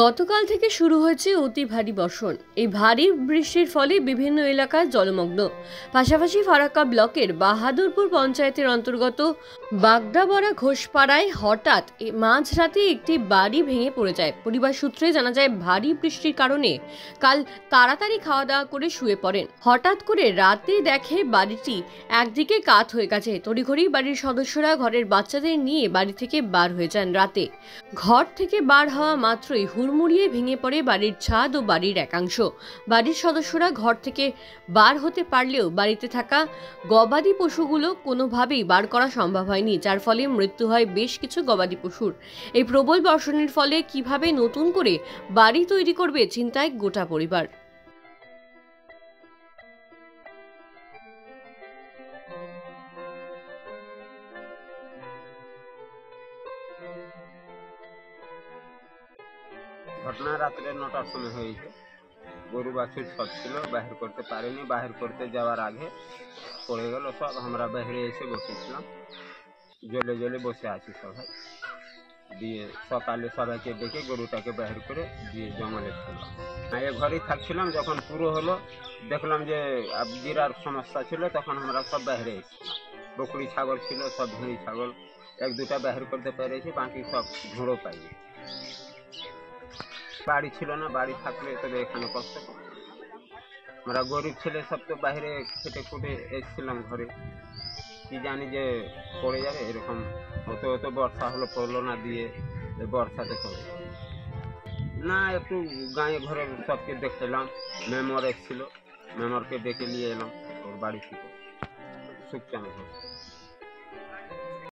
গতকাল থেকে শুরু হয়েছে অতি ভারী বর্ষণ। এই ভারী বৃষ্টির ফলে বিভিন্ন এলাকায় জলমগ্ন। পাশাপাশি ফারাক্কা ব্লকের বাহাদুরপুর পঞ্চায়েতের অন্তর্গত বাগদাবরা ঘোষপাড়ায় হঠাৎ মাঝরাতে একটি বাড়ি ভেঙে পড়ে যায়। পরিবার সূত্রে জানা যায়, ভারী বৃষ্টির কারণে কাল তাড়াতাড়ি খাওয়া দাওয়া করে শুয়ে পড়েন। হঠাৎ করে রাতে দেখে বাড়িটি একদিকে কাত হয়ে গেছে। তড়িঘড়ি বাড়ির সদস্যরা ঘরের বাচ্চাদের নিয়ে বাড়ি থেকে বার হয়ে যান। রাতে ঘর থেকে বার হওয়া মাত্রই হুড়মুড়িয়ে ভেঙে পড়ে বাড়ির ছাদ ও বাড়ির একাংশ। বাড়ির সদস্যরা ঘর থেকে বার হতে পারলেও বাড়িতে থাকা গবাদি পশুগুলো কোনোভাবেই বার করা সম্ভব হয়নি, যার ফলে মৃত্যু হয় বেশ কিছু গবাদি পশুর। এই প্রবল বর্ষণের ফলে কিভাবে নতুন করে বাড়ি তৈরি করবে চিন্তায় গোটা পরিবার। ঘটনা রাত্রে 9টার সময় হয়েছে। গরু বাছুর সব ছিল, বাহির করতে পারিনি। বাহির করতে যাওয়ার আগে পড়ে গেল সব। আমরা বাইরে এসে বসেছিলাম, জলে জলে বসে আছি সবাই। দিয়ে সকালে সবাইকে ডেকে গরুটাকে বাহির করে দিয়ে জঙ্গলে ফেললাম। এ ঘরেই থাকছিলাম। যখন পুরো হলো দেখলাম যে বিরাট সমস্যা ছিল, তখন আমরা সব বাইরে এসেছিলাম। বকরি ছাগল ছিল, সব ভেড়ি ছাগল এক দুটা বাহির করতে পেরেছি, বাকি সব ঝোড়ো পাইনি। বাড়ি ছিল না, বাড়ি থাকলে তবে এখানে কষ্ট করতাম। আমরা গরিব ছেলে সব তো বাইরে খেটে খুটে এসেছিলাম ঘরে, কি জানি যে পড়ে যাবে এরকম। অত অত বর্ষা হলো, পড়লো না, দিয়ে বর্ষাতে পড়ে না। একটু গাঁয়ে ঘরে সবকে দেখলাম। মেমর এসেছিল, মেমরকে ডেকে নিয়ে এলাম ওর বাড়ি থেকে সুখচান ঘর।